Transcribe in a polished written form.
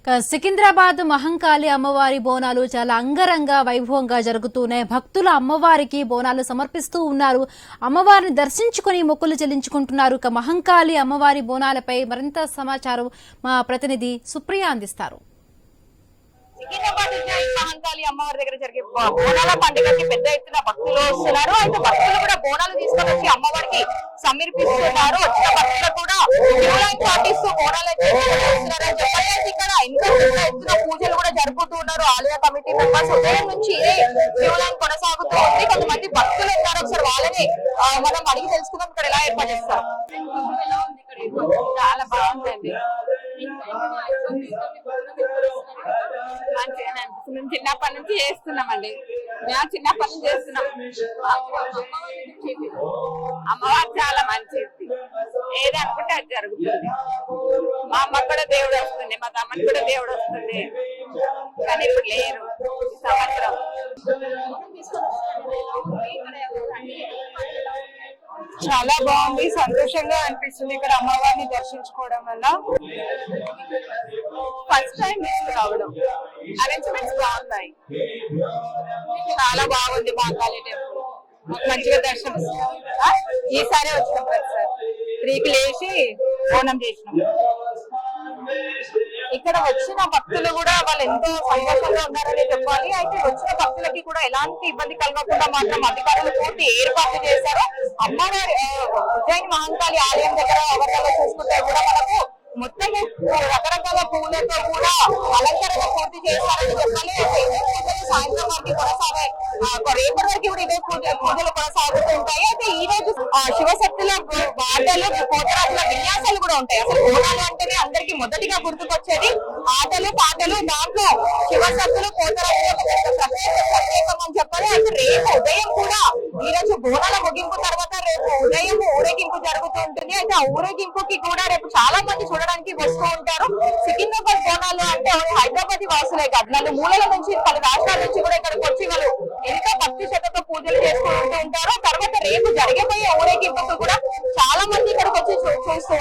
సికింద్రాబాద్ మహంకాళి అమ్మవారి బోనాలు చాలా అంగరంగ వైభవంగా జరుగుతున్నాయి. భక్తులు అమ్మవారికి బోనాలు సమర్పిస్తూ ఉన్నారు. అమ్మవారిని దర్శించుకుని మొక్కులు చెల్లించుకుంటున్నారు. మహంకాళి అమ్మవారి బోనాలపై మరింత సమాచారం మా ప్రతినిధి సుప్రియ అందిస్తారు. సికింద్రాబాద్ మహంకాళి అమ్మవారి దగ్గర జరిగే బోనాల పండుగకి పెద్ద ఎత్తున భక్తులు వస్తున్నారు. అయితే భక్తులు కూడా బోనాలు తీసుకొని వచ్చి అమ్మవారికి సమర్పిస్తున్నారు. వచ్చిన భక్తులు కూడా క్యూ లైన్ పాటిస్తూ బోనాలు చేస్తున్నారని చెప్పాలి. అయితే ఇక్కడ ఎంతో పెద్ద ఎత్తున పూజలు కూడా జరుపుతూ ఉన్నారు. ఆలయ కమిటీ మెంబర్స్ ఉదయం నుంచి క్యూ లైన్ కొనసాగుతూ ఉంది. కొంతమంది భక్తులు ఉన్నారు. ఒకసారి వాళ్ళని మనం అడిగి తెలుసుకుందాం ఇక్కడ ఎలా ఏర్పాటు చేస్తారు. చాలా బాగుందండి. మంచిగానే అనిపిస్తుంది. మేము చిన్నప్పటి నుంచి చేస్తున్నామండి. మేము చిన్నప్పటి నుంచి చేస్తున్నాం. అమ్మవారు చాలా మంచిది. ఏది అనుకుంటే అది జరుగుతుంది. మా అమ్మకు కూడా దేవుడు వస్తుంది, మా తమ్మకి కూడా దేవుడు వస్తుంది. కానీ ఇప్పుడు లేరు ఈ సంవత్సరం. చాలా బాగుంది, సంతోషంగా అనిపిస్తుంది ఇక్కడ అమ్మవారిని దర్శించుకోవడం వల్ల. ఫస్ట్ టైం తీసుకురావడం, అరేంజ్మెంట్స్ బాగున్నాయి, చాలా బాగుంది. మహంకాళి టెంపుల్ మంచిగా దర్శనం. ఈసారి వచ్చినాం ప్రతిసారి 3కి లేచి బోనం చేసినాం. ఇక్కడ వచ్చిన భక్తులు కూడా వాళ్ళు ఎంతో సంతోషంగా ఉన్నారని చెప్పాలి. అయితే వచ్చిన భక్తులకి కూడా ఎలాంటి ఇబ్బంది కలగకుండా మాత్రం అధికారులు పూర్తి ఏర్పాట్లు చేశారు. అమ్మవారి ఉజ్జయిని మహంకాళి ఆలయం దగ్గర అవతల చూసుకుంటే కూడా మనకు మొత్తము రకరకాల పూలతో కూడా అలంకరణ పూర్తి చేశారని చెప్పాలి. సాయంత్రం వరకు కొనసాగే రేపటి వరకు కూడా ఇదే పూజలు కొనసాగుతూ ఉంటాయి. అయితే ఈ రోజు శివశక్తుల ఆటలు, పోతరాజుల విన్యాసాలు కూడా ఉంటాయి. అసలు బోనాలు అంటేనే అందరికి మొదటిగా గుర్తుకొచ్చేది ఆటలు, పాటలు. దాంట్లో శివశక్తులు, పోతరాజులకు ప్రత్యేకం అని చెప్పాలి. అయితే రేపు ఉదయం కూడా ఈ రోజు బోనాల ముగింపు తర్వాత రేపు ఉదయం ఊరేగింపు జరుగుతూ ఉంటుంది. అయితే ఆ ఊరేగింపుకి కూడా రేపు చాలా మంది చూడడానికి వస్తూ ఉంటారు. సికింద్రాబాద్ బోనాలు అంటే హైదరాబాద్ వాసులే కాదు, నన్ను మూలల నుంచి పలు రాష్ట్రాల నుంచి కూడా ఇక్కడికి వచ్చి వాళ్ళు ఎంతో భక్తి శ్రద్ధతో పూజలు చేసుకుంటూ ఉంటారు. తర్వాత రేపు జరిగిపోయే ఊరేగింపుకు కూడా చాలా మంది ఇక్కడికి వచ్చి చూస్తూ